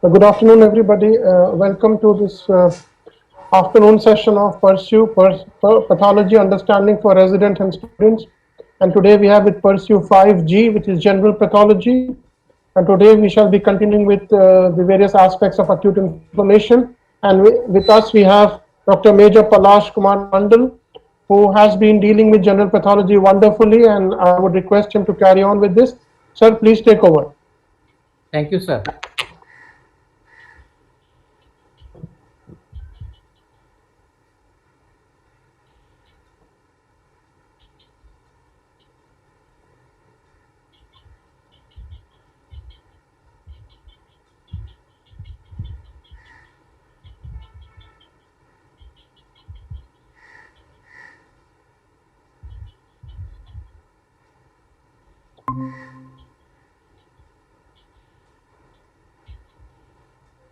Good afternoon, everybody. Welcome to this afternoon session of Pathology Understanding for Resident and Students. And today we have with Pursue 5G, which is General Pathology. And today we shall be continuing with the various aspects of acute inflammation. And with us we have Dr. Major Palash Kumar Mandal, who has been dealing with general pathology wonderfully, and I would request him to carry on with this. Sir, please take over. Thank you, sir.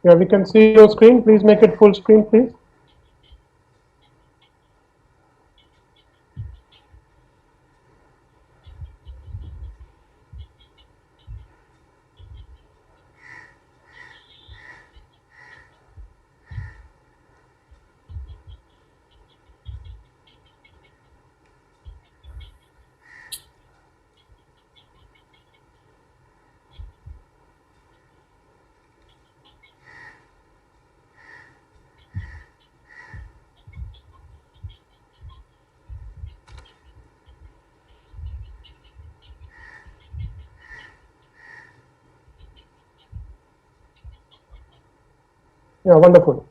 Yeah, we can see your screen. Please make it full screen, please. Yeah, wonderful.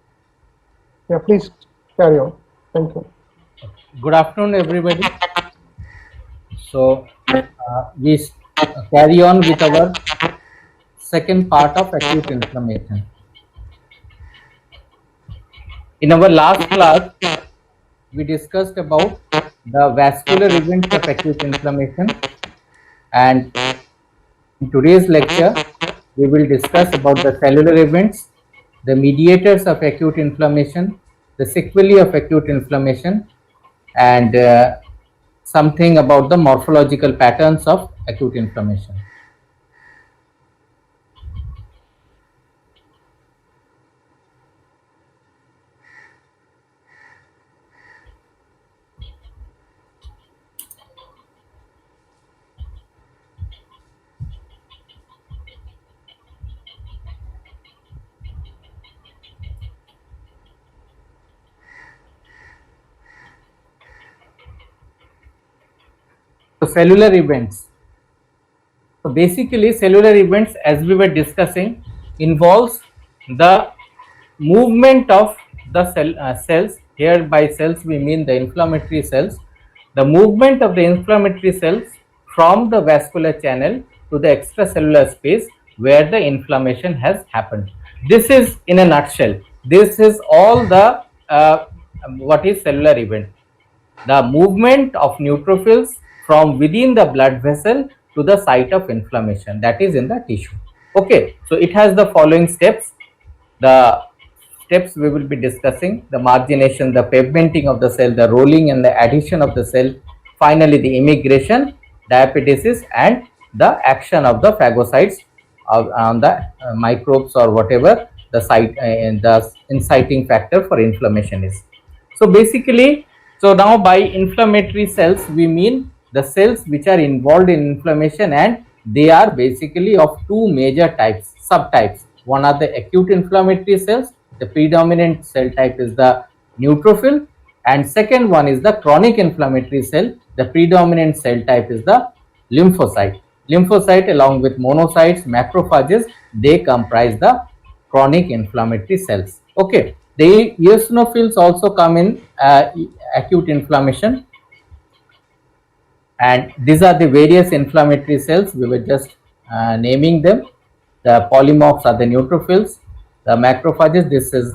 Yeah, please carry on. Thank you. Good afternoon, everybody. So, we carry on with our second part of acute inflammation. In our last class, we discussed about the vascular events of acute inflammation, and in today's lecture, we will discuss about the cellular events, the mediators of acute inflammation, the sequelae of acute inflammation, and something about the morphological patterns of acute inflammation. So cellular events. So basically cellular events, as we were discussing, involves the movement of the cells. Here by cells we mean the inflammatory cells. The movement of the inflammatory cells from the vascular channel to the extracellular space where the inflammation has happened. This is in a nutshell. This is all the what is cellular event. The movement of neutrophils from within the blood vessel to the site of inflammation, that is in the tissue. Okay, so it has the following steps. The steps we will be discussing: the margination, the pavementing of the cell, the rolling and the adhesion of the cell, finally the immigration, diapetesis, and the action of the phagocytes on the microbes or whatever the site the inciting factor for inflammation is. So basically, so now by inflammatory cells we mean the cells which are involved in inflammation, and they are basically of two major types, subtypes. One are the acute inflammatory cells. The predominant cell type is the neutrophil, and second one is the chronic inflammatory cell. The predominant cell type is the lymphocyte. Lymphocyte along with monocytes, macrophages, they comprise the chronic inflammatory cells. Okay, the eosinophils also come in acute inflammation, and these are the various inflammatory cells. We were just naming them. The polymorphs are the neutrophils, the macrophages. This is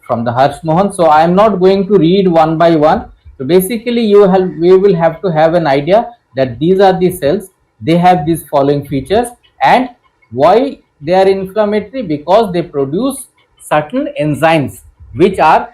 from the Harsh Mohan. So I am not going to read one by one. So basically we will have to have an idea that these are the cells. They have these following features, and why they are inflammatory? Because they produce certain enzymes which are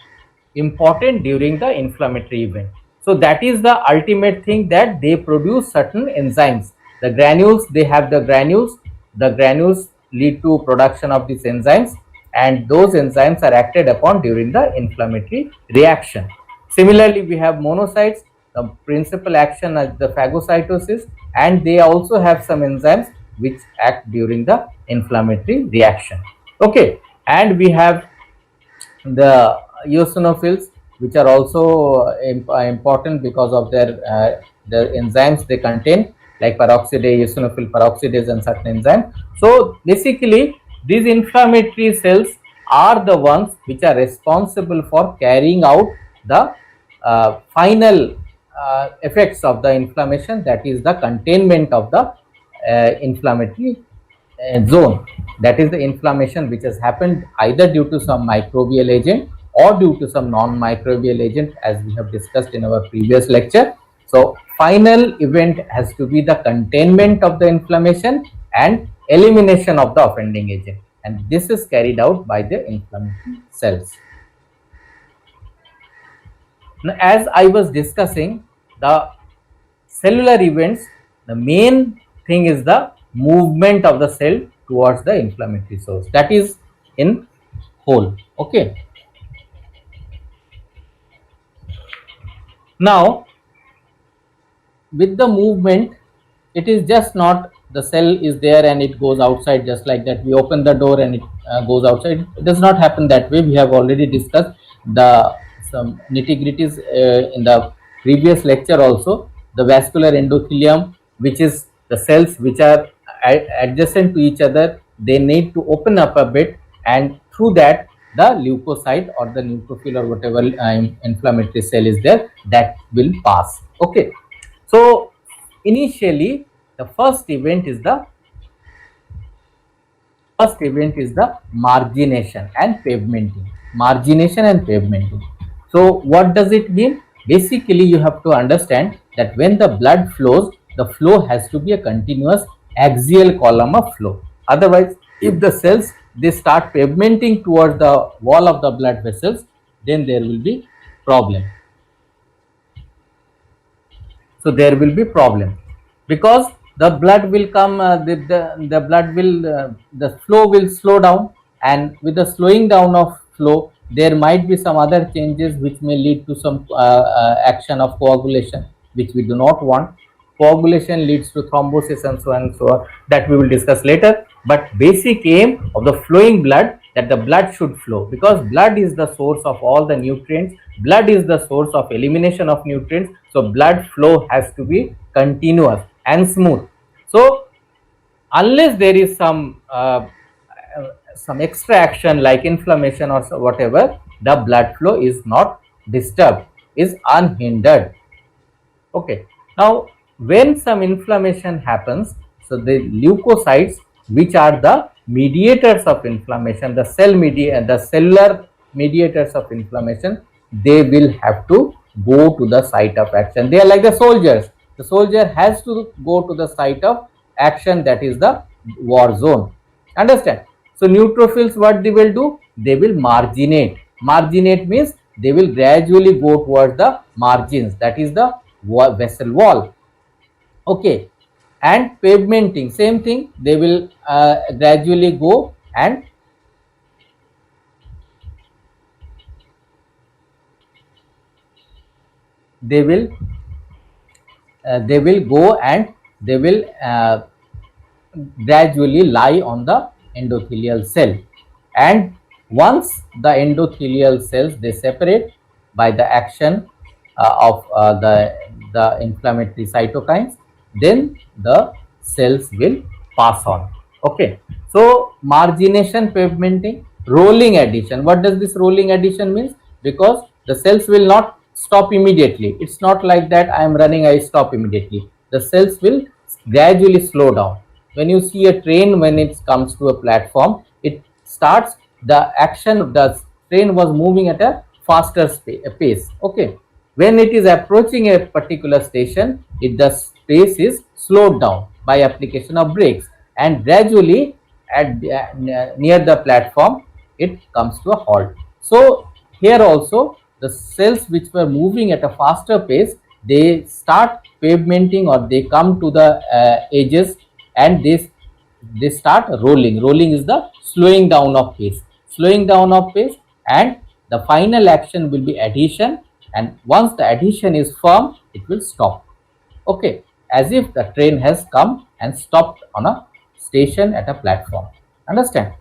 important during the inflammatory event. So that is the ultimate thing, that they produce certain enzymes. The granules, they have the granules lead to production of these enzymes, and those enzymes are acted upon during the inflammatory reaction. Similarly, we have monocytes. The principal action is the phagocytosis, and they also have some enzymes which act during the inflammatory reaction. Okay, and we have the eosinophils, which are also important because of their the enzymes they contain, like peroxidase, eosinophil peroxidase, and certain enzymes. So basically, these inflammatory cells are the ones which are responsible for carrying out the final effects of the inflammation, that is the containment of the inflammatory zone. That is the inflammation which has happened either due to some microbial agent or due to some non-microbial agent, as we have discussed in our previous lecture. So final event has to be the containment of the inflammation and elimination of the offending agent, and this is carried out by the inflammatory cells. Now, as I was discussing the cellular events, the main thing is the movement of the cell towards the inflammatory source, that is in whole. Okay. Now, with the movement, it is just not the cell is there and it goes outside just like that. We open the door and it goes outside. It does not happen that way. We have already discussed some nitty-gritties in the previous lecture also. The vascular endothelium, which is the cells which are adjacent to each other, they need to open up a bit, and through that the leukocyte or the neutrophil or whatever inflammatory cell is there, that will pass. Okay. So initially the first event is the margination and pavementing. So what does it mean? Basically, you have to understand that when the blood flows, the flow has to be a continuous axial column of flow. Otherwise, if the cells they start pavementing towards the wall of the blood vessels, then there will be problem. So there will be problem because the blood will come, the flow will slow down, and with the slowing down of flow, there might be some other changes which may lead to some action of coagulation, which we do not want. Coagulation leads to thrombosis and so on and so on, that we will discuss later. But basic aim of the flowing blood, that the blood should flow, because blood is the source of all the nutrients, blood is the source of elimination of nutrients. So blood flow has to be continuous and smooth. So unless there is some extra action like inflammation or whatever, the blood flow is not disturbed, is unhindered. Okay. Now, when some inflammation happens, so the leukocytes, which are the mediators of inflammation, the cellular mediators of inflammation, they will have to go to the site of action. They are like the soldiers. The soldier has to go to the site of action, that is the war zone. Understand? So neutrophils, what they will do? They will marginate. Marginate means they will gradually go towards the margins, that is the vessel wall. Okay. And pavementing, same thing, they will gradually go and they will gradually lie on the endothelial cell, and once the endothelial cells they separate by the action of the inflammatory cytokines, then the cells will pass on. Okay. So margination, pavementing, rolling adhesion. What does this rolling adhesion means? Because the cells will not stop immediately. It's not like that I am running, I stop immediately. The cells will gradually slow down. When you see a train, when it comes to a platform, it starts, the action of the train was moving at a faster pace. Okay. When it is approaching a particular station, the pace is slowed down by application of brakes, and gradually at near the platform it comes to a halt. So here also the cells which were moving at a faster pace, they start pavementing, or they come to the edges, and they start rolling. Rolling is the slowing down of pace. slowing down of pace, and the final action will be adhesion, and once the adhesion is firm, it will stop. Okay, as if the train has come and stopped on a station at a platform. Understand?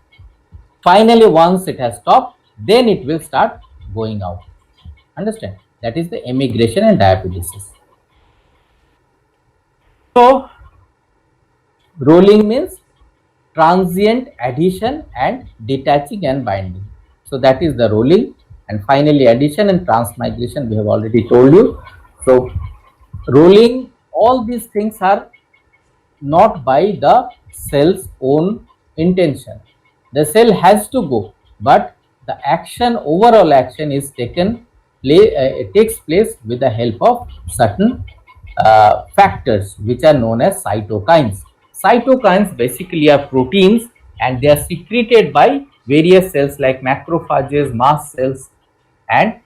Finally, once it has stopped, then it will start going out. Understand? That is the emigration and diapedesis. So, rolling means transient adhesion and detaching and binding. So that is the rolling, and finally adhesion and transmigration we have already told you. So rolling, all these things are not by the cell's own intention. The cell has to go, but the action, overall action is takes place with the help of certain factors which are known as cytokines. Cytokines basically are proteins, and they are secreted by various cells like macrophages, mast cells. And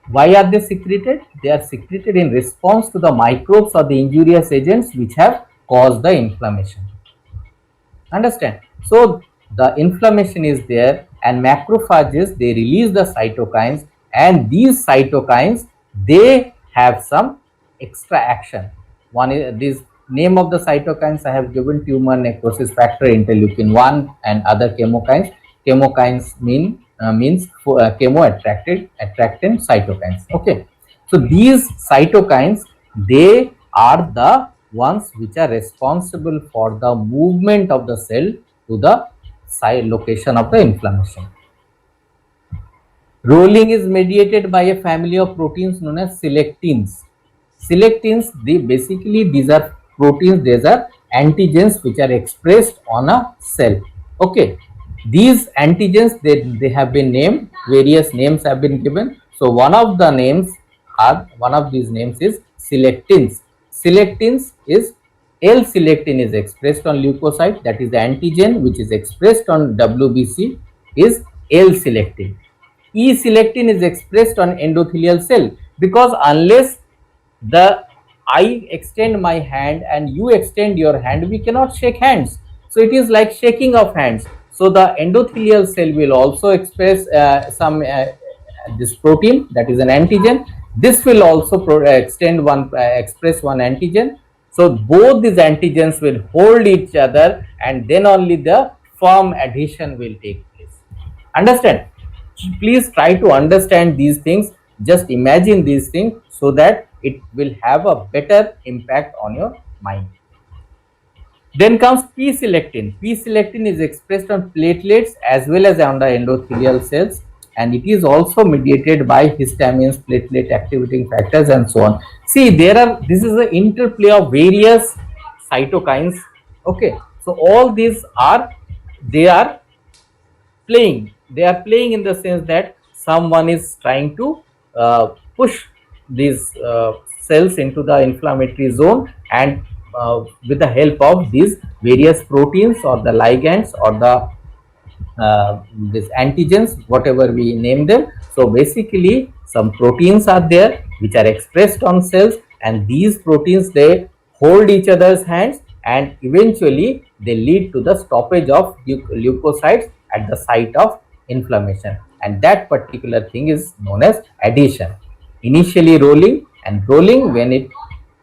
why are they secreted? They are secreted in response to the microbes or the injurious agents which have caused the inflammation. Understand? So the inflammation is there, and macrophages, they release the cytokines, and these cytokines, they have some extra action. One is this name of the cytokines I have given: tumor necrosis factor, interleukin 1, and other chemokines. Chemokines means chemo attractant cytokines. Okay, so these cytokines, they are the ones which are responsible for the movement of the cell to the site location of the inflammation. Rolling is mediated by a family of proteins known as selectins. Selectins, these are proteins, these are antigens which are expressed on a cell. Okay, these antigens, they have been named, various names have been given. So one of these names is selectins. Selectins is L-selectin is expressed on leukocyte, that is the antigen which is expressed on WBC is L-selectin. E-selectin is expressed on endothelial cell, because unless I extend my hand and you extend your hand, we cannot shake hands. So it is like shaking of hands. So the endothelial cell will also express this protein, that is an antigen. This will also express one antigen. So both these antigens will hold each other, and then only the firm adhesion will take place. Understand? Please try to understand these things. Just imagine these things so that it will have a better impact on your mind. Then comes P-selectin. P-selectin is expressed on platelets as well as on the endothelial cells, and it is also mediated by histamines, platelet activating factors, and so on. See, this is the interplay of various cytokines. Okay, so all these they are playing in the sense that someone is trying to push these cells into the inflammatory zone, and with the help of these various proteins or the ligands or the these antigens, whatever we name them. So basically some proteins are there which are expressed on cells, and these proteins, they hold each other's hands, and eventually they lead to the stoppage of leukocytes at the site of inflammation, and that particular thing is known as adhesion. Initially rolling, and rolling when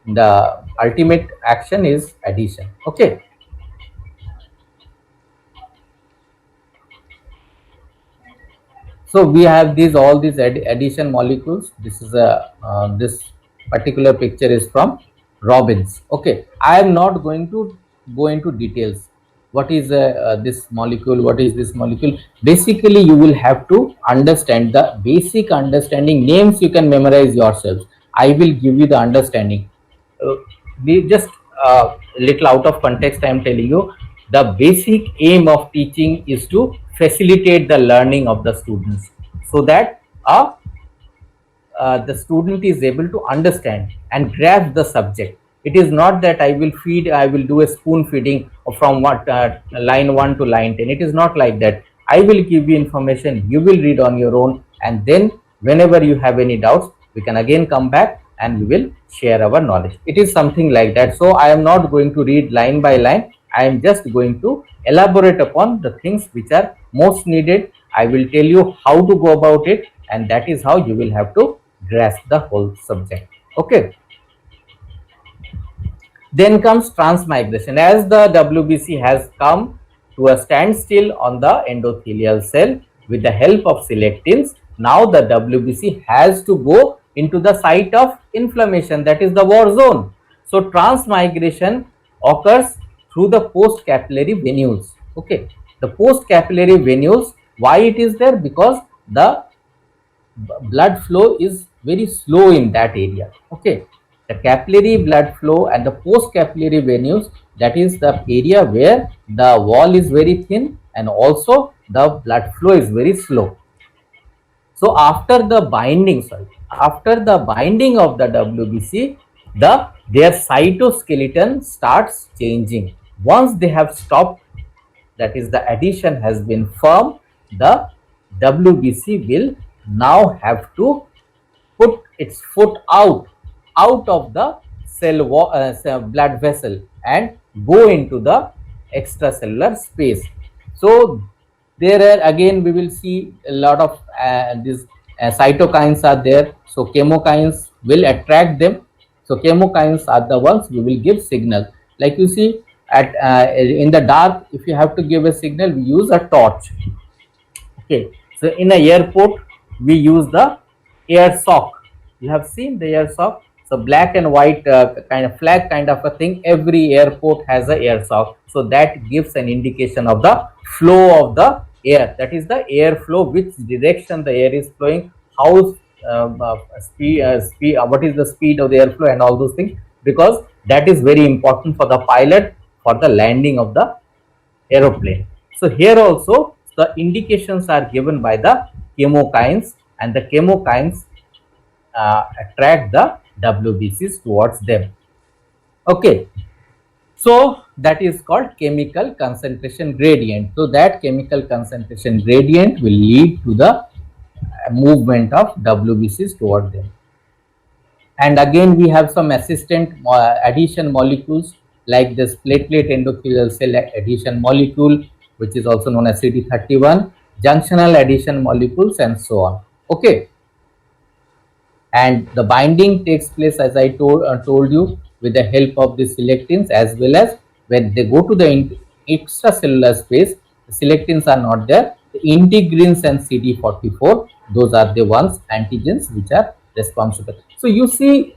the ultimate action is adhesion. Okay. So we have all these adhesion molecules. This is this particular picture is from Robbins. Okay, I am not going to go into details. What is this molecule? What is this molecule? Basically, you will have to understand the basic understanding. Names you can memorize yourselves. I will give you the understanding. We just little out of context, I am telling you. The basic aim of teaching is to facilitate the learning of the students, so that the student is able to understand and grasp the subject. It is not that I will do a spoon feeding from line 1 to line 10. It is not like that. I will give you information, you will read on your own, and then whenever you have any doubts, we can again come back and we will share our knowledge. It is something like that. So I am not going to read line by line. I am just going to elaborate upon the things which are most needed I will tell you how to go about it, and that is how you will have to grasp the whole subject. Okay. Then comes transmigration. As the WBC has come to a standstill on the endothelial cell with the help of selectins, now the WBC has to go into the site of inflammation, that is the war zone. So transmigration occurs through the post capillary venules. Okay, the post capillary venules, why it is there? Because the blood flow is very slow in that area. Okay, the capillary blood flow and the post capillary venules, that is the area where the wall is very thin and also the blood flow is very slow. So after the binding, after the binding of the WBC, their cytoskeleton starts changing. Once they have stopped, that is the adhesion has been firm, the WBC will now have to put its foot out of the blood vessel and go into the extracellular space. So there are, again we will see a lot of these cytokines are there. So chemokines will attract them. So chemokines are the ones we will give signal. Like you see at in the dark, if you have to give a signal, we use a torch. Okay, so in a airport we use the air sock. You have seen the air sock. So black and white kind of flag kind of a thing. Every airport has a air sock. So that gives an indication of the flow of the air. That is the air flow, which direction the air is flowing, how speed, what is the speed of the airflow and all those things, because that is very important for the pilot for the landing of the aeroplane. So here also the indications are given by the chemokines, and the chemokines attract the WBCs towards them. Okay, so that is called chemical concentration gradient. So that chemical concentration gradient will lead to the movement of WBCs toward them. And again we have some assistant adhesion molecules like this platelet endothelial cell adhesion molecule, which is also known as CD31, junctional adhesion molecules, and so on. Okay, and the binding takes place, as I told you, with the help of the selectins, as well as when they go to the extracellular space, the selectins are not there. The integrins and CD44, those are the ones antigens which are responsible. So you see,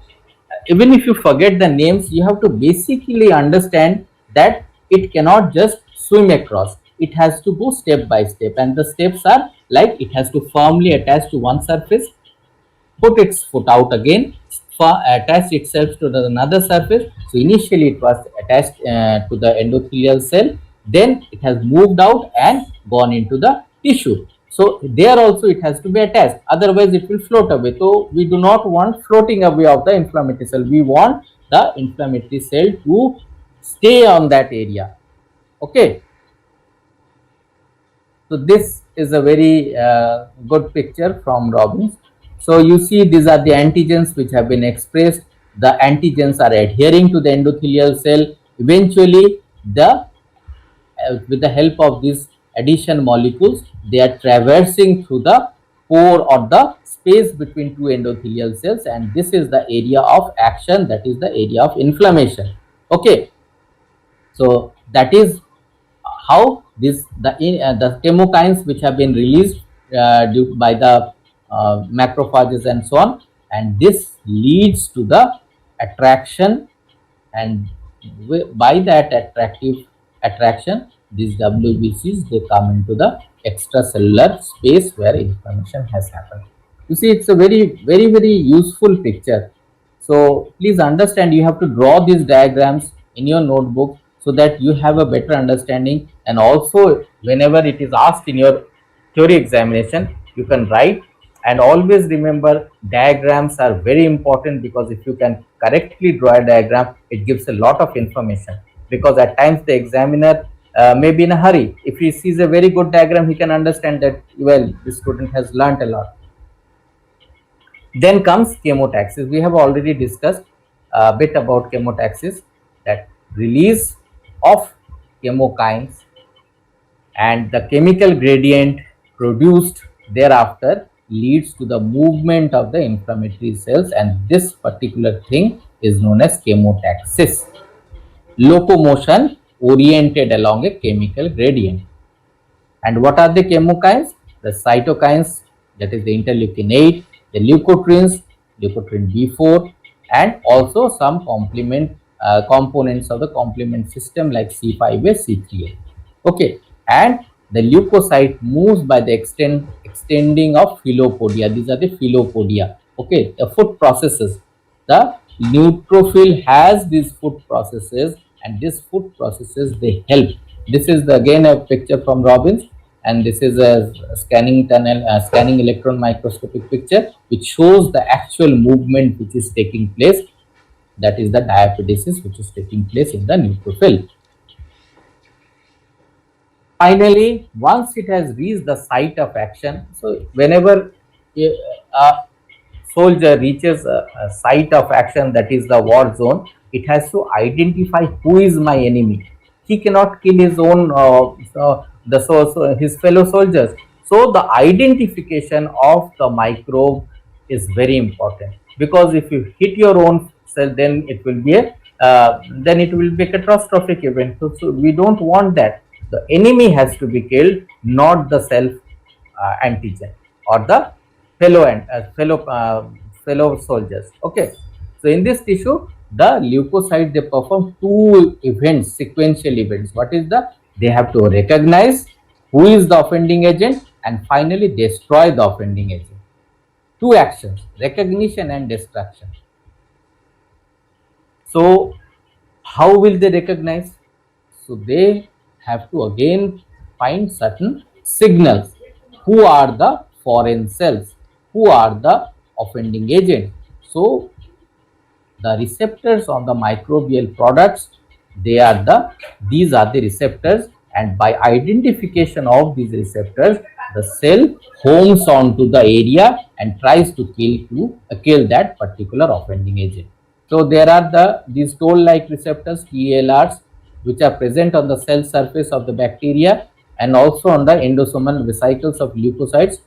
even if you forget the names, you have to basically understand that it cannot just swim across. It has to go step by step, and the steps are like it has to firmly attach to one surface, put its foot out again, attach itself to another surface. So initially it was attached to the endothelial cell, then it has moved out and gone into the tissue. So there also it has to be attached, otherwise it will float away. So we do not want floating away of the inflammatory cell. We want the inflammatory cell to stay on that area. Okay. So this is a very good picture from Robbins. So you see, these are the antigens which have been expressed. The antigens are adhering to the endothelial cell. Eventually, with the help of these adhesion molecules, they are traversing through the pore or the space between two endothelial cells, and this is the area of action, that is the area of inflammation. Okay, so that is how the chemokines which have been released by the macrophages and so on, and this leads to the attraction, and by that attraction, these WBCs, they come into the extracellular space where inflammation has happened. You see, it's a very useful picture. So please understand, you have to draw these diagrams in your notebook so that you have a better understanding, and also whenever it is asked in your theory examination, you can write. And always remember, diagrams are very important, because if you can correctly draw a diagram, it gives a lot of information, because at times the examiner may be in a hurry. If he sees a very good diagram, he can understand that, well, this student has learnt a lot. Then comes chemotaxis. We have already discussed a bit about chemotaxis, that release of chemokines, and the chemical gradient produced thereafter leads to the movement of the inflammatory cells, and this particular thing is known as chemotaxis. Locomotion oriented along a chemical gradient. And what are the chemokines? The cytokines, that is the interleukin 8, the leukotrienes, leukotriene B4, and also some complement components of the complement system like C5a, C3a. Okay, and the leukocyte moves by the extending of philopodia. These are the philopodia. Okay, the foot processes. The neutrophil has these foot processes, and these foot processes, they help. This is again a picture from Robbins, and this is a scanning tunnel, scanning electron microscopic picture, which shows the actual movement which is taking place. That is the diapedesis which is taking place in the neutrophil. Finally, once it has reached the site of action, so whenever a soldier reaches a site of action, that is the war zone, it has to identify who is my enemy. He cannot kill his own his fellow soldiers. So the identification of the microbe is very important, because if you hit your own cell, then it will be a catastrophic event. So we don't want that. The enemy has to be killed, not the self antigen or the fellow soldiers. Okay, so in this tissue, the leukocytes, they perform two events, sequential events. What is they have to recognize who is the offending agent, and finally destroy the offending agent. Two actions, recognition and destruction. So how will they recognize? So they have to again find certain signals. Who are the foreign cells? Who are the offending agent? So the receptors on the microbial products, these are the receptors, and by identification of these receptors, the cell homes onto the area and tries to kill that particular offending agent. So there are these toll-like receptors, TLRs, which are present on the cell surface of the bacteria and also on the endosomal vesicles of leukocytes,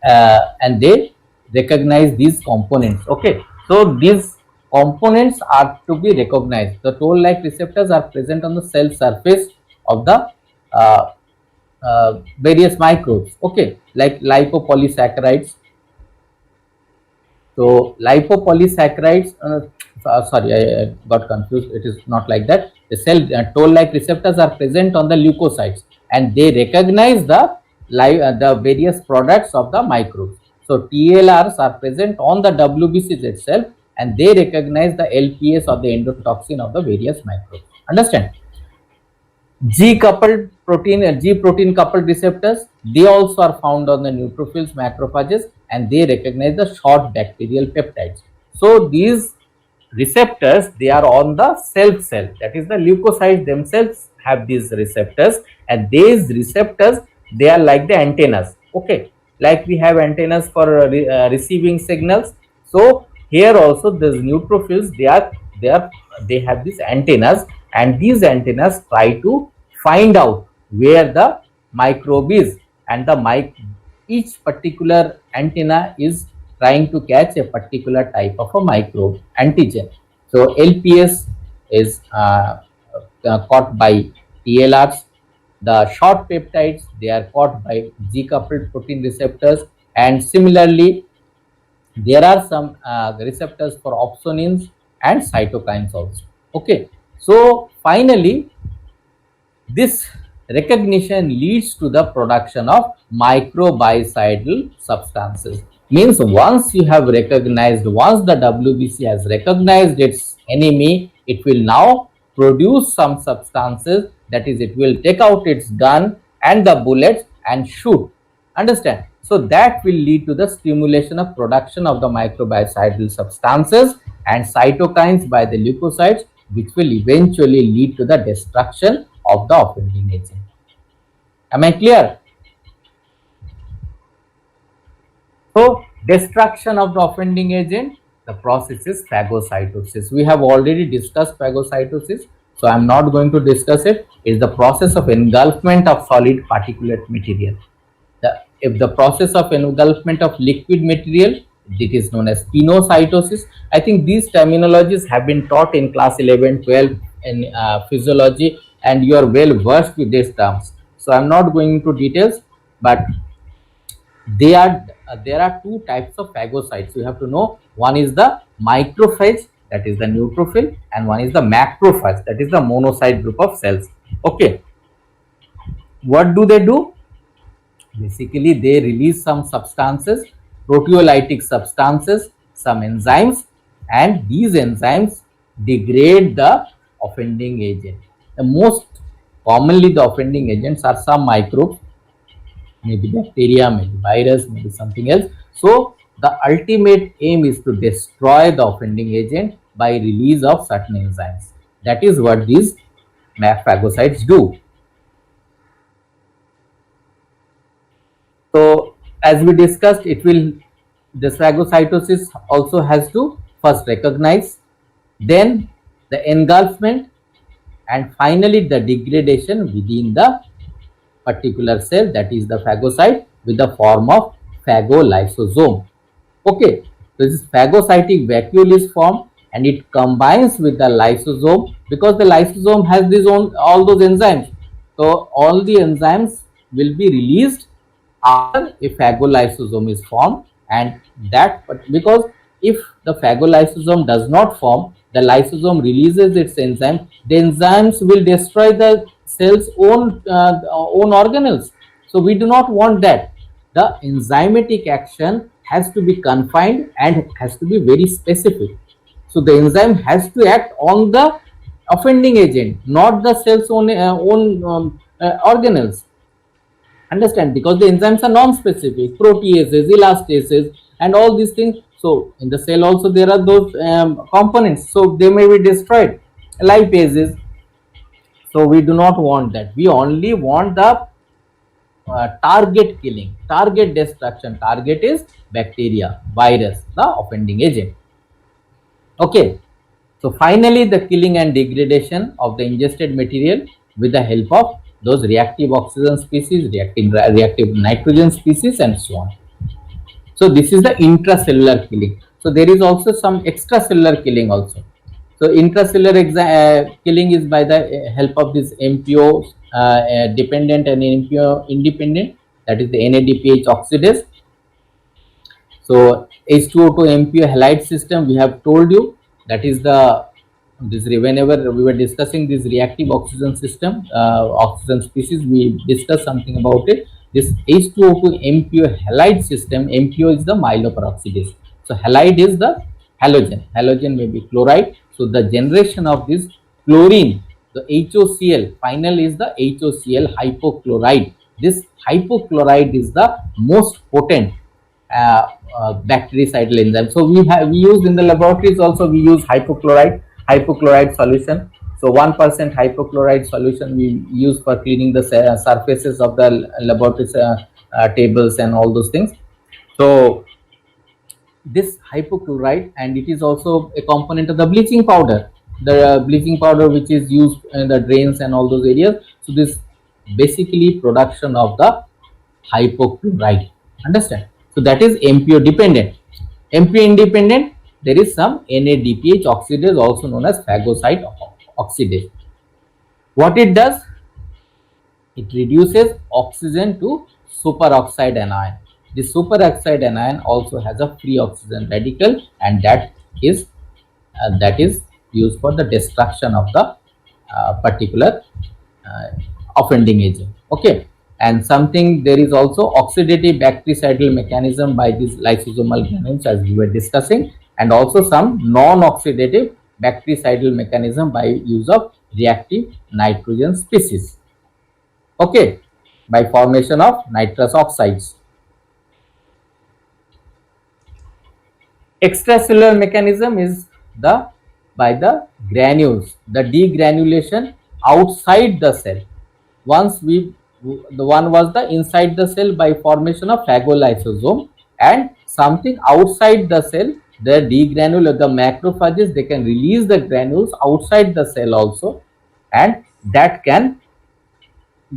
and they recognize these components. Okay, so these components are to be recognized. The toll-like receptors are present on the cell surface of the various microbes. Okay, like lipopolysaccharides. So lipopolysaccharides, sorry, I got confused. It is not like that. The cell toll-like receptors are present on the leukocytes, and they recognize the various products of the microbes. So TLRs are present on the WBCs itself, and they recognize the LPS or the endotoxin of the various microbes. Understand? G protein coupled receptors, they also are found on the neutrophils, macrophages, and they recognize the short bacterial peptides. So these receptors, they are on the cell, that is the leukocytes themselves have these receptors, and these receptors, they are like the antennas. Okay, like we have antennas for receiving signals. So here also these neutrophils, they have these antennas, and these antennas try to find out where the microbe is, and each particular antenna is trying to catch a particular type of a microbe antigen. So LPS is caught by TLRs. The short peptides, they are caught by G-coupled protein receptors, and similarly there are some receptors for opsonins and cytokines also. Okay, so finally this recognition leads to the production of microbicidal substances. Means once you have recognized, once the WBC has recognized its enemy, it will now produce some substances, that is, it will take out its gun and the bullets and shoot. Understand? So that will lead to the stimulation of production of the microbicidal substances and cytokines by the leukocytes, which will eventually lead to the destruction of the offending agent. Am I clear? So destruction of the offending agent, the process is phagocytosis. We have already discussed phagocytosis, so I am not going to discuss it. It is the process of engulfment of solid particulate material. if the process of engulfment of liquid material, it is known as pinocytosis. I think these terminologies have been taught in class 11, 12 in physiology, and you are well versed with these terms. So I'm not going into details, but they are there are two types of phagocytes. You have to know, one is the microphage, that is the neutrophil, and one is the macrophage, that is the monocyte group of cells. Okay, what do they do? Basically, they release some substances, proteolytic substances, some enzymes, and these enzymes degrade the offending agent. The most commonly the offending agents are some microbes, maybe bacteria, maybe virus, maybe something else. So the ultimate aim is to destroy the offending agent by release of certain enzymes. That is what these phagocytes do. So as we discussed, this phagocytosis also has to first recognize, then the engulfment, and finally the degradation within the particular cell, that is the phagocyte, with the form of phagolysosome. Okay, this phagocytic vacuole is formed and it combines with the lysosome, because the lysosome has all those enzymes. So all the enzymes will be released after a phagolysosome is formed, and that, because if the phagolysosome does not form, the lysosome releases its enzyme, the enzymes will destroy the cell's own organelles. So we do not want that. The enzymatic action has to be confined and has to be very specific. So the enzyme has to act on the offending agent, not the cell's own organelles. Understand? Because the enzymes are non-specific, proteases, elastases, and all these things. So in the cell also there are those components, so they may be destroyed. Lipases. So we do not want that. We only want the target killing, target destruction. Target is bacteria, virus, the offending agent. Okay. So finally, the killing and degradation of the ingested material with the help of those reactive oxygen species, reactive nitrogen species, and so on. So this is the intracellular killing. So there is also some extracellular killing also. So intracellular killing is by the help of this MPO dependent and MPO independent, that is the NADPH oxidase. So H2O2 MPO halide system, we have told you, that is whenever we were discussing this reactive oxygen system, oxygen species, we discussed something about it. This H2O2 MPO halide system, MPO is the myeloperoxidase. So halide is the halogen. Halogen may be chloride. So the generation of this chlorine, the HOCl, final is the HOCl hypochlorite. This hypochlorite is the most potent bactericidal enzyme. So we use in the laboratories also, we use hypochlorite solution. So 1% hypochlorite solution we use for cleaning the surfaces of the laboratory tables and all those things. So this hypochlorite, and it is also a component of the bleaching powder, which is used in the drains and all those areas. So this basically production of the hypochlorite. Understand? So that is MPO dependent. MPO independent, there is some NADPH oxidase, also known as phagocyte oxidase. What it does? It reduces oxygen to superoxide anion. This superoxide anion also has a free oxygen radical, and that is used for the destruction of the particular offending agent. Okay. And there is also oxidative bactericidal mechanism by these lysosomal granules, as we were discussing, and also some non-oxidative bactericidal mechanism by use of reactive nitrogen species. Okay, by formation of nitrous oxides. Extracellular mechanism is by the granules, the degranulation outside the cell. The one was the inside the cell by formation of phagolysosome, and something outside the cell, the degranule, the macrophages, they can release the granules outside the cell also, and that can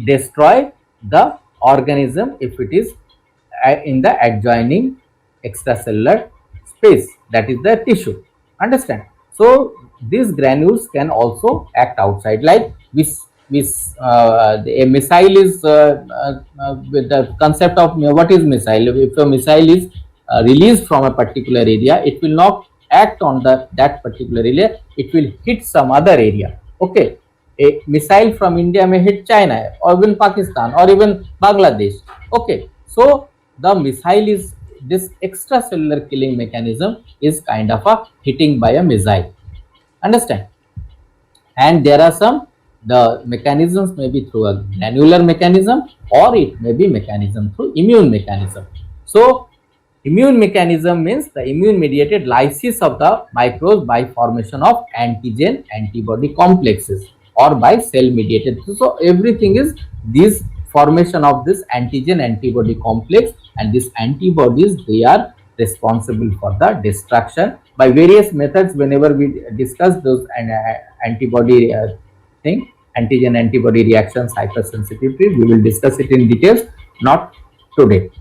destroy the organism if it is in the adjoining extracellular space, that is the tissue. Understand? So these granules can also act outside, like a missile is with the concept of what is missile. If a missile is released from a particular area, it will not act on that particular area, it will hit some other area. Okay, a missile from India may hit China or even Pakistan or even Bangladesh. Okay, so the missile is, this extracellular killing mechanism is kind of a hitting by a missile. Understand? And there are some, the mechanisms may be through a granular mechanism or it may be mechanism through immune mechanism. So immune mechanism means the immune mediated lysis of the microbes by formation of antigen antibody complexes or by cell mediated. So everything is this formation of this antigen antibody complex, and these antibodies, they are responsible for the destruction by various methods. Whenever we discuss those antibody thing, antigen antibody reactions, hypersensitivity, we will discuss it in details, not today.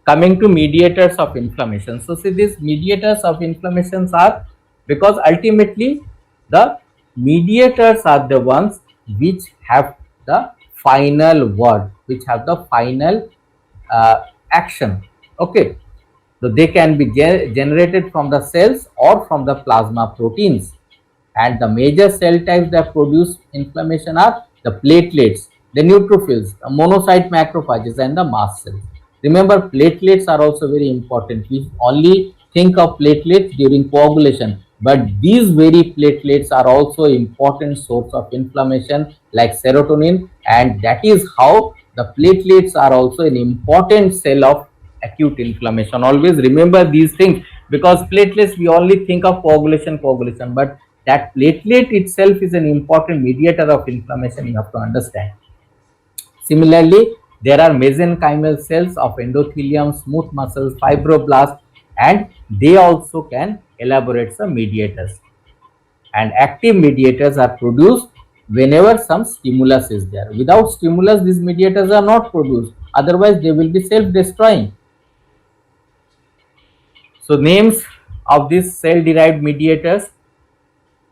Coming to mediators of inflammation. So see, these mediators of inflammations are, because ultimately the mediators are the ones which have the final word, which have the final action. Okay, so they can be generated from the cells or from the plasma proteins, and the major cell types that produce inflammation are the platelets, the neutrophils, the monocyte macrophages, and the mast cells. Remember, platelets are also very important. We only think of platelets during coagulation, but these very platelets are also important source of inflammation like serotonin, and that is how the platelets are also an important cell of acute inflammation. Always remember these things, because platelets, we only think of coagulation, but that platelet itself is an important mediator of inflammation, you have to understand. Similarly, there are mesenchymal cells of endothelium, smooth muscles, fibroblasts, and they also can elaborate some mediators. And active mediators are produced whenever some stimulus is there. Without stimulus, these mediators are not produced. Otherwise, they will be self-destroying. So, names of these cell-derived mediators.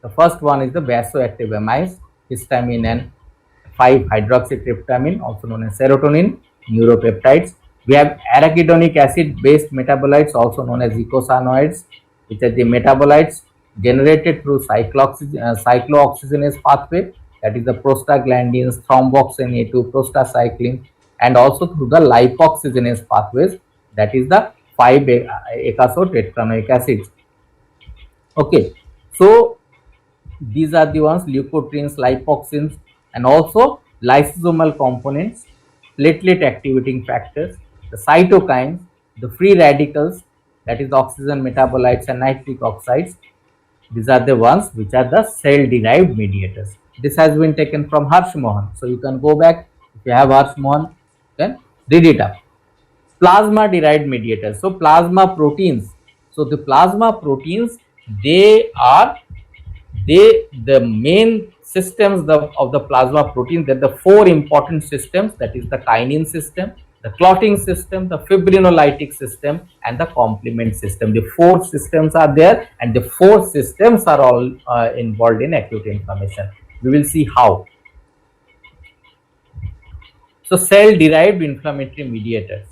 The first one is the vasoactive amides, histamine and 5-hydroxytryptamine, also known as serotonin, neuropeptides. We have arachidonic acid based metabolites, also known as eicosanoids, which are the metabolites generated through cyclooxygenase pathway, that is the prostaglandins, thromboxane A2, prostacyclin, and also through the lipoxygenase pathways, that is the 5-acasotetranoic acids. Okay, so these are the ones, leukotrienes, lipoxins, and also lysosomal components, platelet activating factors, the cytokines, the free radicals, that is oxygen metabolites and nitric oxides. These are the ones which are the cell derived mediators. This has been taken from Harsh Mohan. So you can go back, if you have Harsh Mohan, then read it up. Plasma derived mediators. So plasma proteins. So the plasma proteins, the main systems of the plasma protein, that the four important systems, that is the kinin system, the clotting system, the fibrinolytic system, and the complement system. The four systems are there, and the four systems are all involved in acute inflammation. We will see how. So cell derived inflammatory mediators.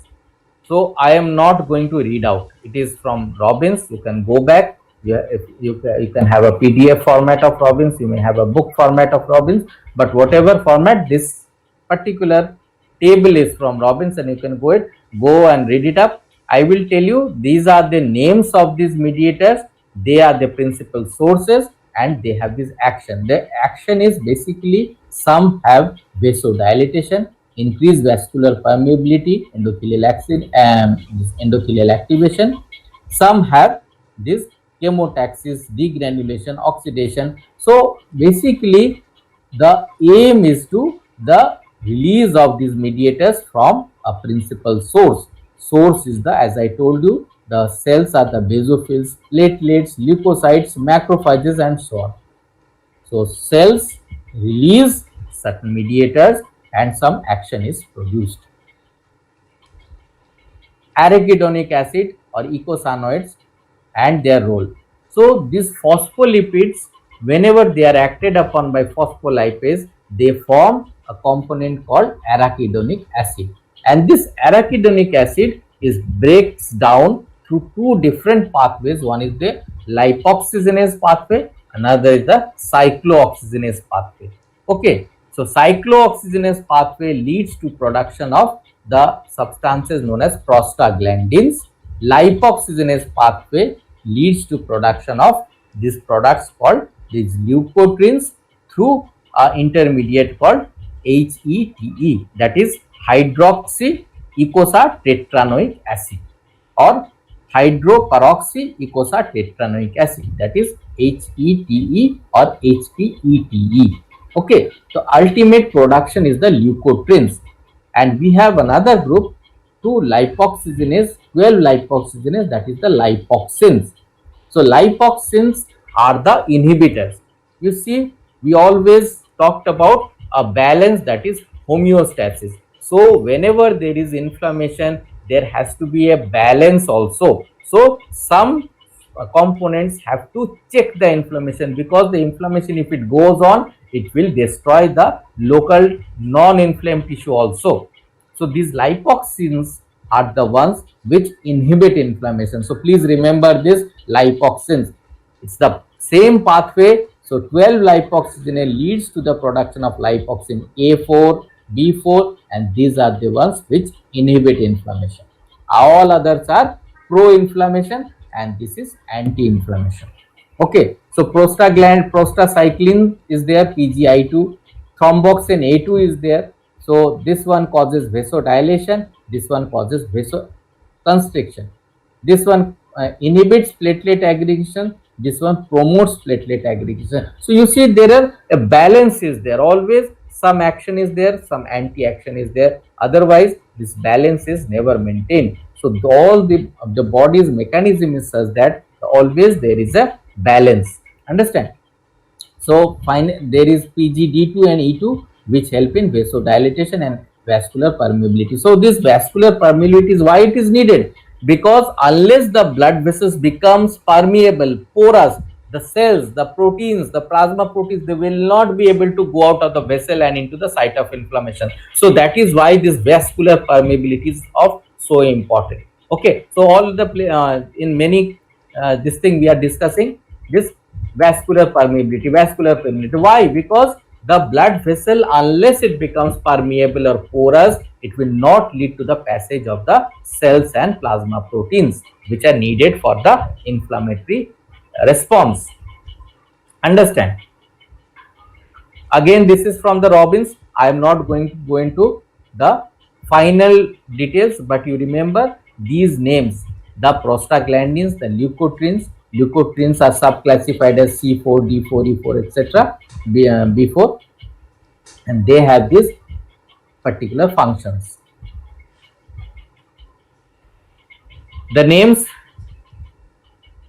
So I am not going to read out. It is from Robbins. You can go back. If you can have a PDF format of Robbins, you may have a book format of Robbins, but whatever format, this particular table is from Robbins, and you can go and read it up. I will tell you, these are the names of these mediators, they are the principal sources, and they have this action. The action is basically, some have vasodilatation, increased vascular permeability, endothelial activation. Some have this chemotaxis, degranulation, oxidation. So basically, the aim is to the release of these mediators from a principal source. Source is the, as I told you, the cells are the basophils, platelets, leukocytes, macrophages, and so on. So cells release certain mediators and some action is produced. arachidonic acid or eicosanoids and their role. So these phospholipids, whenever they are acted upon by phospholipase, they form a component called arachidonic acid. And this arachidonic acid is breaks down through two different pathways. One is the lipoxygenase pathway, another is the cyclooxygenase pathway. Okay, so cyclooxygenase pathway leads to production of the substances known as prostaglandins. Lipoxygenase pathway leads to production of these products called these leukotrienes through an intermediate called HETE, that is hydroxy eicosapentaenoic acid, or hydroperoxy eicosapentaenoic acid, that is HETE or HPETE. Okay, so ultimate production is the leukotrienes, and we have another group, 2 lipoxygenase, 12 lipoxygenase, that is the lipoxins. So lipoxins are the inhibitors. You see, we always talked about a balance, that is homeostasis. So whenever there is inflammation, there has to be a balance also. So some components have to check the inflammation, because the inflammation, if it goes on, it will destroy the local non-inflamed tissue also. So these lipoxins are the ones which inhibit inflammation. So please remember this, lipoxins. It's the same pathway. So 12 lipoxygenase leads to the production of lipoxin A4, B4, and these are the ones which inhibit inflammation. All others are pro-inflammation, and this is anti-inflammation. Okay, so prostacyclin is there, PGI2, thromboxane A2 is there. So this one causes vasodilation, this one causes vasoconstriction. This one inhibits platelet aggregation, this one promotes platelet aggregation. So you see, there are a balance is there, always some action is there, some anti-action is there, otherwise this balance is never maintained. So all the body's mechanism is such that always there is a balance. Understand? So there is PGD2 and E2 which help in vasodilation and vascular permeability. So this vascular permeability is why it is needed, because unless the blood vessels becomes permeable, porous, the cells, the proteins, the plasma proteins, they will not be able to go out of the vessel and into the site of inflammation. So that is why this vascular permeability is of so important. Okay, so all the in many this thing we are discussing this vascular permeability. Why? Because the blood vessel, unless it becomes permeable or porous, it will not lead to the passage of the cells and plasma proteins which are needed for the inflammatory response. Understand? Again, this is from the Robbins. I am not going to go into the final details, but you remember these names: the prostaglandins, the leukotrienes. Leukotrienes are subclassified as C4, D4, E4, etc. B4, and they have these particular functions. The names: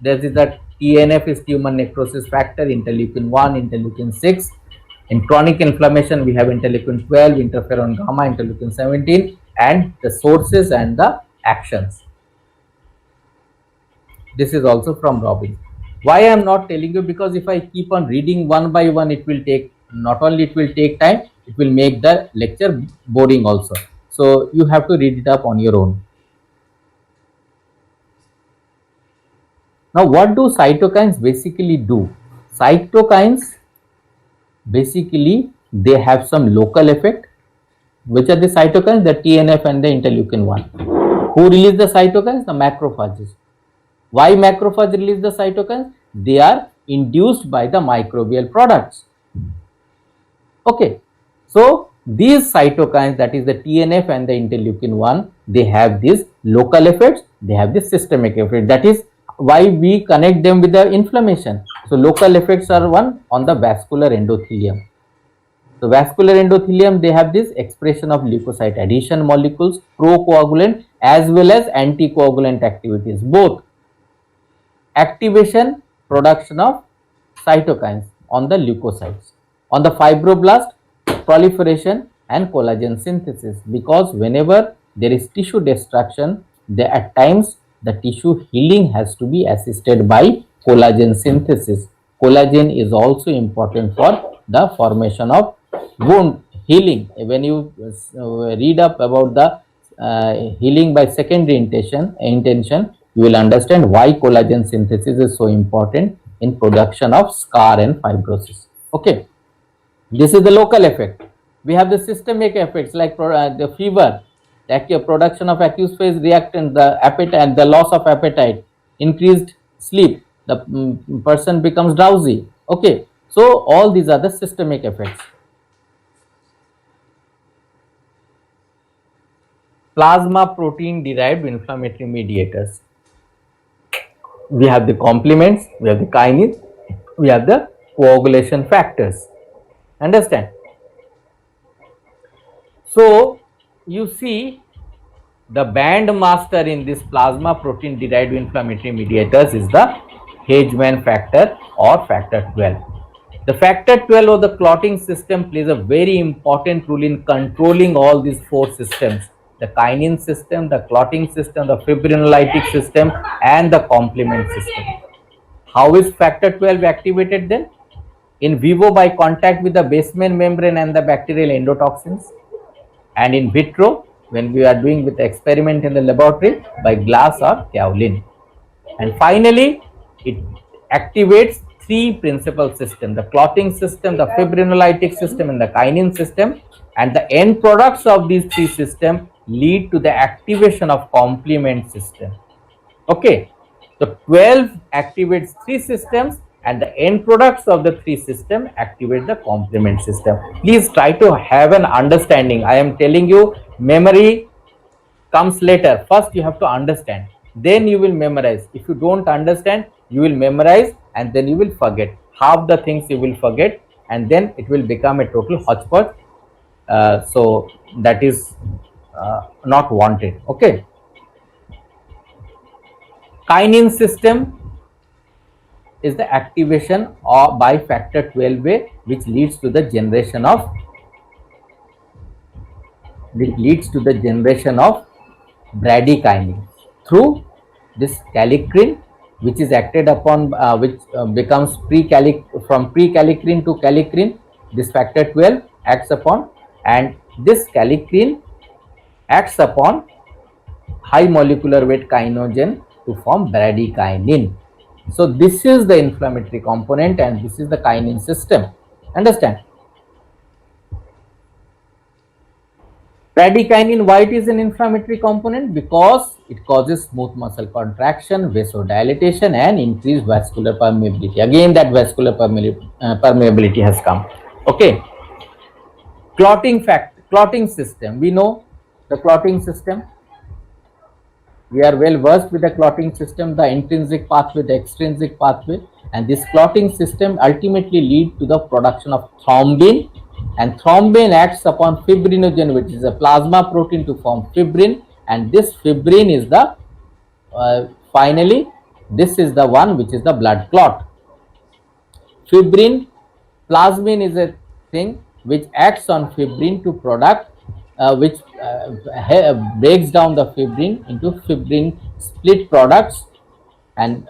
there is the TNF is tumor necrosis factor, interleukin 1, interleukin 6. In chronic inflammation, we have interleukin 12, interferon gamma, interleukin 17, and the sources and the actions. This is also from Robbins. Why I am not telling you? Because if I keep on reading one by one, it will take, not only it will take time, it will make the lecture boring also. So you have to read it up on your own. Now, what do cytokines basically do? Cytokines basically, they have some local effect. Which are the cytokines? The TNF and the interleukin 1. Who release the cytokines? The macrophages. Why macrophage release the cytokines? They are induced by the microbial products. Okay, so these cytokines, that is the TNF and the interleukin 1, they have these local effects, they have this systemic effect. That is why we connect them with the inflammation. So local effects are one on the vascular endothelium. So vascular endothelium, they have this expression of leukocyte adhesion molecules, procoagulant as well as anticoagulant activities, both. Activation, production of cytokines on the leukocytes. On the fibroblast, proliferation and collagen synthesis, because whenever there is tissue destruction, at times the tissue healing has to be assisted by collagen synthesis. Collagen is also important for the formation of wound healing. When you read up about the healing by secondary intention, you will understand why collagen synthesis is so important in production of scar and fibrosis. Okay, this is the local effect. We have the systemic effects like the fever, the production of acute phase reactant, the appetite, the loss of appetite, increased sleep, the person becomes drowsy. Okay, so all these are the systemic effects. Plasma protein derived inflammatory mediators. We have the complements, we have the kinase, we have the coagulation factors. Understand? So you see the band master in this plasma protein derived inflammatory mediators is the Hageman factor or factor 12. The factor 12 of the clotting system plays a very important role in controlling all these four systems: the kinin system, the clotting system, the fibrinolytic system, and the complement system. How is factor 12 activated then? In vivo by contact with the basement membrane and the bacterial endotoxins, and in vitro when we are doing with the experiment in the laboratory by glass or kaolin. And finally, it activates three principal systems: the clotting system, the fibrinolytic system, and the kinin system. And the end products of these three systems lead to the activation of complement system. Okay, so 12 activates three systems, and the end products of the three systems activate the complement system. Please try to have an understanding. I am telling you, memory comes later. First you have to understand, then you will memorize. If you don't understand, you will memorize and then you will forget. Half the things you will forget, and then it will become a total hodgepodge. So that is not wanted. Okay, kinin system is the activation of by factor 12A, which leads to the generation of bradykinin through this kallikrein, which is acted upon, which becomes from pre-kallikrein to kallikrein. This factor 12 acts upon, and this kallikrein acts upon high molecular weight kinogen to form bradykinin. So this is the inflammatory component, and this is the kinin system. Understand? Bradykinin, why it is an inflammatory component? Because it causes smooth muscle contraction, vasodilatation, and increased vascular permeability. Again, that vascular permeability has come. Okay. Clotting system. We know the clotting system. We are well versed with the clotting system, the intrinsic pathway, the extrinsic pathway, and this clotting system ultimately leads to the production of thrombin, and thrombin acts upon fibrinogen, which is a plasma protein, to form fibrin, and this fibrin is the finally this is the one which is the blood clot. Plasmin is a thing which acts on fibrin to product which breaks down the fibrin into fibrin split products, and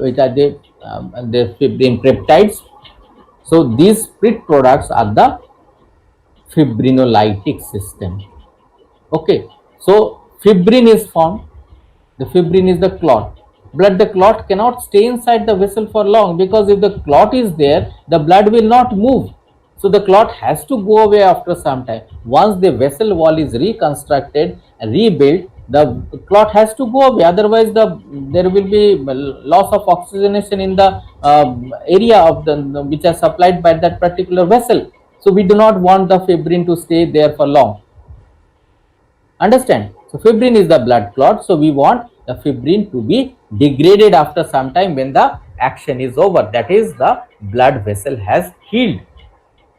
which are the fibrin peptides. So these split products are the fibrinolytic system. Okay, so fibrin is formed. The fibrin is the clot, but the clot cannot stay inside the vessel for long, because if the clot is there, the blood will not move. So the clot has to go away after some time. Once the vessel wall is reconstructed and rebuilt, the clot has to go away. Otherwise, there will be loss of oxygenation in the area of which are supplied by that particular vessel. So we do not want the fibrin to stay there for long. Understand? So fibrin is the blood clot. So we want the fibrin to be degraded after some time when the action is over. That is, the blood vessel has healed.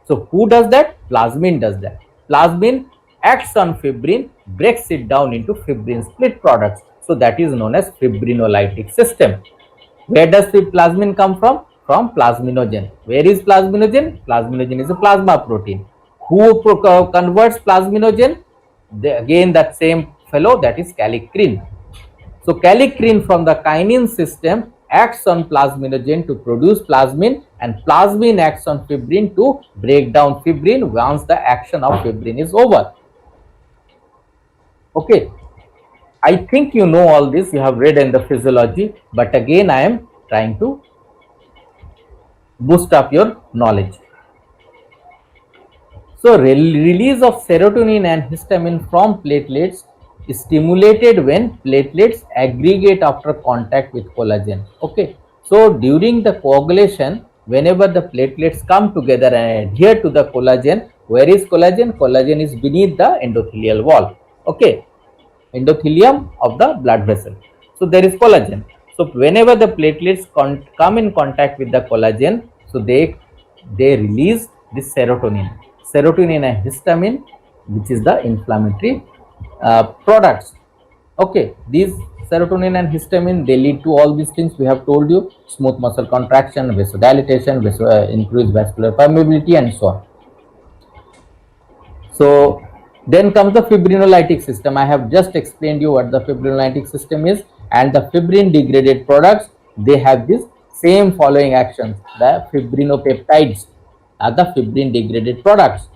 So who does that? Plasmin does that. Plasmin acts on fibrin, breaks it down into fibrin split products. So that is known as fibrinolytic system. Where does the plasmin come from? From plasminogen. Where is plasminogen? Plasminogen is a plasma protein. Who converts plasminogen? Again that same fellow, that is kallikrein. So kallikrein from the kinin system acts on plasminogen to produce plasmin, and plasmin acts on fibrin to break down fibrin once the action of fibrin is over. Okay, I think you know all this, you have read in the physiology, but again I am trying to boost up your knowledge. So release of serotonin and histamine from platelets is stimulated when platelets aggregate after contact with collagen. Okay, so during the coagulation, whenever the platelets come together and adhere to the collagen, where is collagen? Collagen is beneath the endothelial wall. Okay, endothelium of the blood vessel. So there is collagen. So whenever the platelets come in contact with the collagen, so they release this serotonin and histamine, which is the inflammatory products. Okay, these serotonin and histamine, they lead to all these things we have told you: smooth muscle contraction, vasodilatation, increased vascular permeability, and so on. So then comes the fibrinolytic system. I have just explained you what the fibrinolytic system is, and the fibrin degraded products, they have this same following actions. The fibrinopeptides are the fibrin degraded products.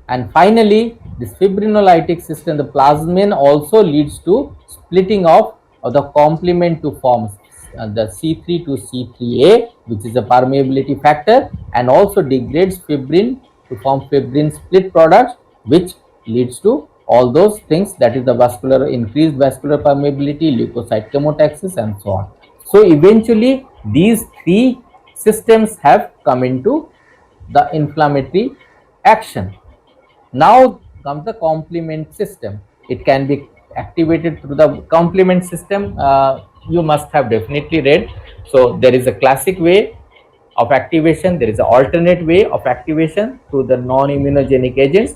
And finally, this fibrinolytic system, the plasmin, also leads to splitting of the complement to form the C3 to C3A, which is a permeability factor, and also degrades fibrin to form fibrin split products, which leads to all those things, that is the increased vascular permeability, leukocyte chemotaxis, and so on. So eventually these three systems have come into the inflammatory action. Now comes the complement system. It can be activated through the complement system. You must have definitely read. So there is a classic way of activation, there is an alternate way of activation through the non-immunogenic agents,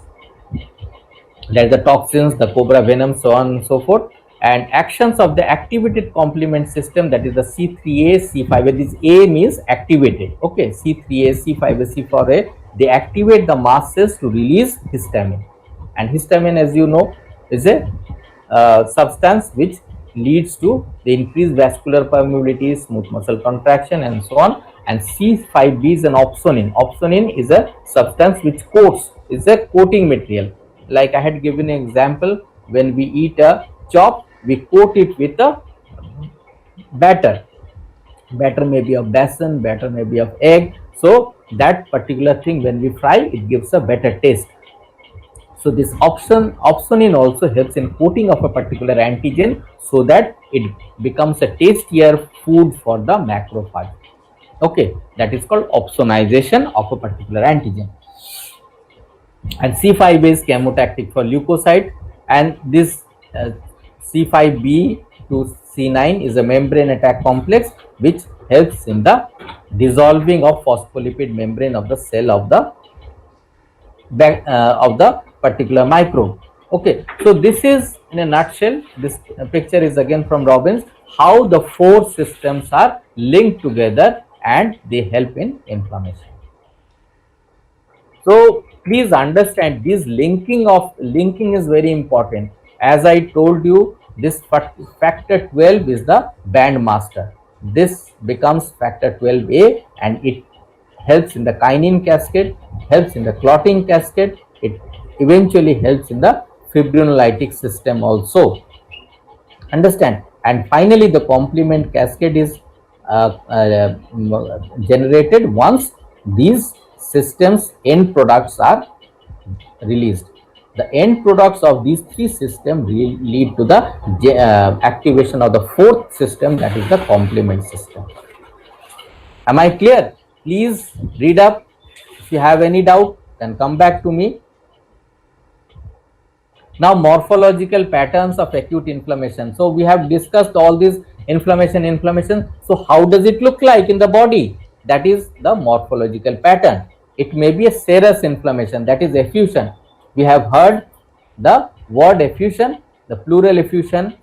that is the toxins, the cobra venom, so on and so forth. And actions of the activated complement system, that is the C3A, C5A. This A means activated. Okay, C3A, C5A, C4A, they activate the mast cells to release histamine. And histamine, as you know, is a substance which leads to the increased vascular permeability, smooth muscle contraction, and so on. And C5B is an opsonin. Opsonin is a substance which coats, is a coating material. Like I had given an example, when we eat a chop, we coat it with a batter. Batter may be of besan, batter may be of egg. So that particular thing, when we fry, it gives a better taste. So this opsonin also helps in coating of a particular antigen, so that it becomes a tastier food for the macrophage. Okay, that is called opsonization of a particular antigen. And C5 is chemotactic for leukocyte, and this C5b to C9 is a membrane attack complex which helps in the dissolving of phospholipid membrane of the cell of the particular microbe. Okay, so this is in a nutshell. This picture is again from Robbins, how the four systems are linked together and they help in inflammation. So please understand, this linking is very important. As I told you, this factor 12 is the bandmaster. This becomes factor 12A, and it helps in the kinin cascade, helps in the clotting cascade. It eventually helps in the fibrinolytic system also. Understand? And finally, the complement cascade is generated once these systems end products are released. The end products of these three systems lead to the activation of the fourth system, that is the complement system. Am I clear? Please read up. If you have any doubt, then come back to me. Now, morphological patterns of acute inflammation. So we have discussed all these inflammation. So how does it look like in the body? That is the morphological pattern. It may be a serous inflammation, that is effusion. We have heard the word effusion, the pleural effusion,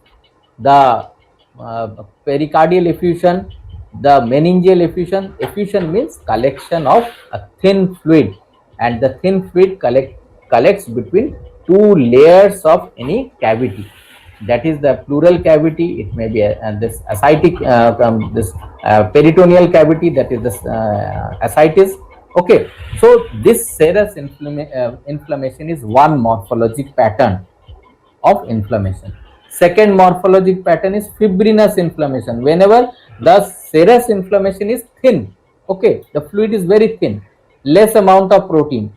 the pericardial effusion, the meningeal effusion. Effusion means collection of a thin fluid, and the thin fluid collects between two layers of any cavity. That is the pleural cavity. It may be this ascitic, peritoneal cavity. That is the ascites. Okay, so this serous inflammation is one morphologic pattern of inflammation. Second morphologic pattern is fibrinous inflammation. Whenever the serous inflammation is thin, okay, the fluid is very thin, less amount of protein.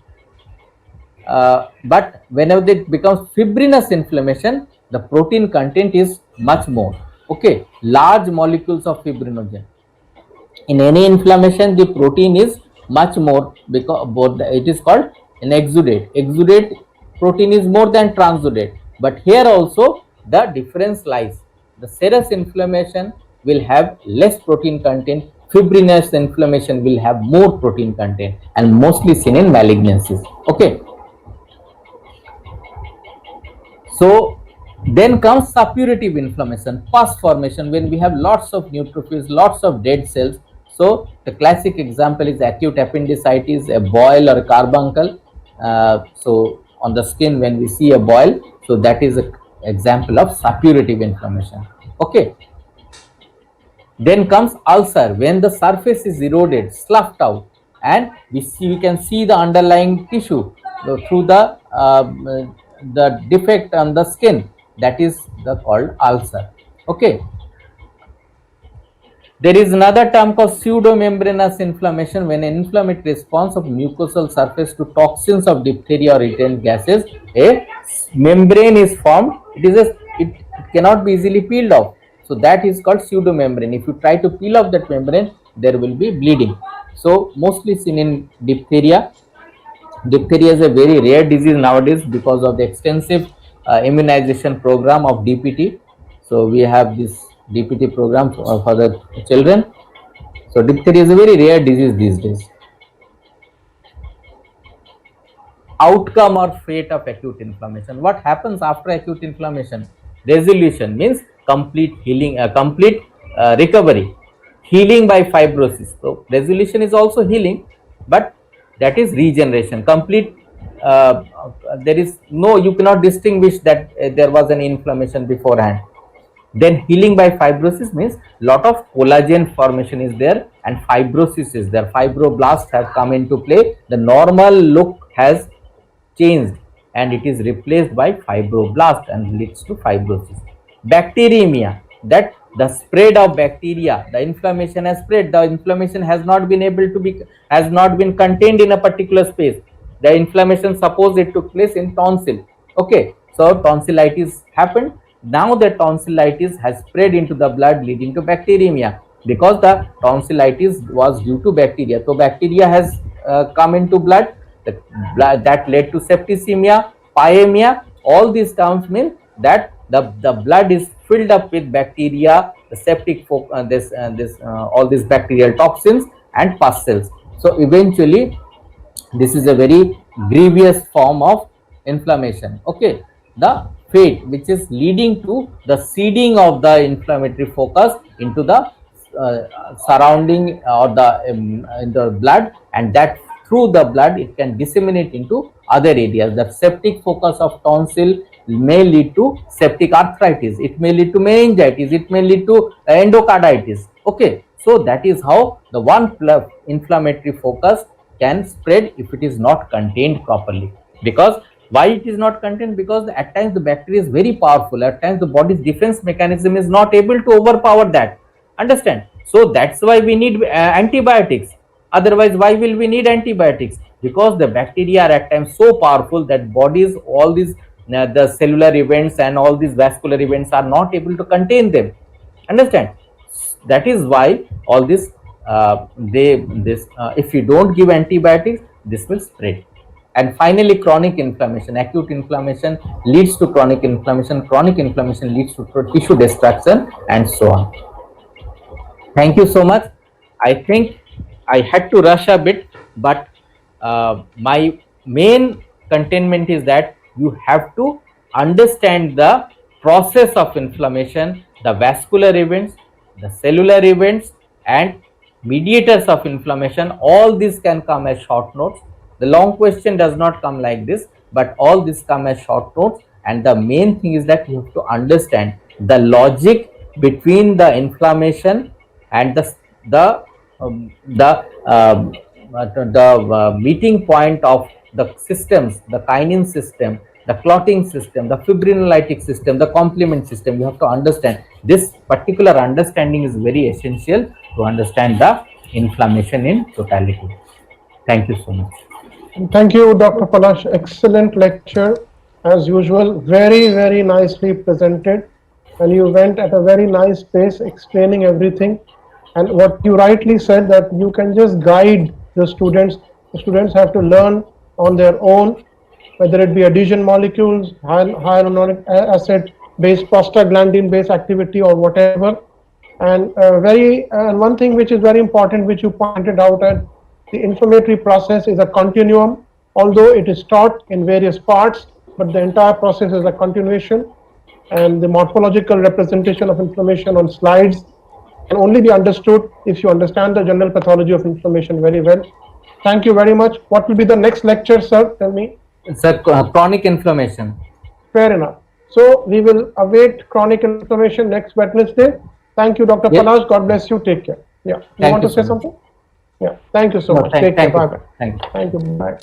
But whenever it becomes fibrinous inflammation, the protein content is much more. Okay, large molecules of fibrinogen. In any inflammation, the protein is much more because it is called an exudate. Exudate protein is more than transudate. But here also the difference lies. The serous inflammation will have less protein content. Fibrinous inflammation will have more protein content and mostly seen in malignancies. Okay. So then comes suppurative inflammation, pus formation, when we have lots of neutrophils, lots of dead cells. So the classic example is acute appendicitis, a boil or a carbuncle. So on the skin, when we see a boil, so that is an example of suppurative inflammation. Okay. Then comes ulcer, when the surface is eroded, sloughed out, and we can see the underlying tissue through the defect on the skin. That is called ulcer. Okay. There is another term called pseudomembranous inflammation, when an inflammatory response of mucosal surface to toxins of diphtheria or retained gases, a membrane is formed. It cannot be easily peeled off. So that is called pseudomembrane. If you try to peel off that membrane, there will be bleeding. So mostly seen in diphtheria. Diphtheria is a very rare disease nowadays because of the extensive immunization program of DPT. So we have this DPT program for the children. So diphtheria is a very rare disease these days. Outcome or fate of acute inflammation. What happens after acute inflammation? Resolution means complete healing, complete recovery, healing by fibrosis. So resolution is also healing, but that is regeneration, complete. There is no, you cannot distinguish that there was an inflammation beforehand. Then healing by fibrosis means lot of collagen formation is there and fibrosis is there. Fibroblasts have come into play. The normal look has changed and it is replaced by fibroblast and leads to fibrosis. Bacteremia, that the spread of bacteria, the inflammation has spread, the inflammation has not been contained in a particular space. The inflammation, suppose it took place in tonsil. Okay, so tonsillitis happened. Now the tonsillitis has spread into the blood, leading to bacteremia, because the tonsillitis was due to bacteria. So bacteria has come into blood, that led to septicemia, pyemia. All these terms mean that the blood is filled up with bacteria, the septic all these bacterial toxins and pus cells. So eventually this is a very grievous form of inflammation. Okay, the fate, which is leading to the seeding of the inflammatory focus into the surrounding or in the blood, and that through the blood it can disseminate into other areas. The septic focus of tonsil may lead to septic arthritis, it may lead to meningitis, it may lead to endocarditis. Okay, so that is how the one inflammatory focus can spread if it is not contained properly. Because why it is not contained? Because at times the bacteria is very powerful, at times the body's defense mechanism is not able to overpower that. Understand? So that's why we need antibiotics. Otherwise, why will we need antibiotics? Because the bacteria are at times so powerful that bodies, all these the cellular events and all these vascular events are not able to contain them. Understand? That is why all this if you don't give antibiotics, this will spread. And finally, chronic inflammation. Acute inflammation leads to chronic inflammation leads to tissue destruction, and so on. Thank you so much. I think I had to rush a bit, but my main containment is that you have to understand the process of inflammation, the vascular events, the cellular events, and mediators of inflammation. All these can come as short notes. The long question does not come like this. but all this come as short notes, and the main thing is that you have to understand the logic between the inflammation and the meeting point of the systems, the kinin system, the clotting system, the fibrinolytic system, the complement system. You have to understand this particular understanding is very essential to understand the inflammation in totality. Thank you so much. Thank you, Dr. Palash. Excellent lecture, as usual. Very, very nicely presented. And you went at a very nice pace explaining everything. And what you rightly said, that you can just guide the students. The students have to learn on their own, whether it be adhesion molecules, hyaluronic acid-based, prostaglandin-based activity, or whatever. And one thing which is very important, which you pointed out, at the inflammatory process is a continuum, although it is taught in various parts, but the entire process is a continuation, and the morphological representation of inflammation on slides can only be understood if you understand the general pathology of inflammation very well. Thank you very much. What will be the next lecture, sir? Tell me. Sir, chronic inflammation. Fair enough. So we will await chronic inflammation next Wednesday. Thank you, Dr. Palash. God bless you. Take care. Yeah. You want to say something? Yeah. Thank you so much. Take care. Bye bye. Thank you. Thank you. Bye.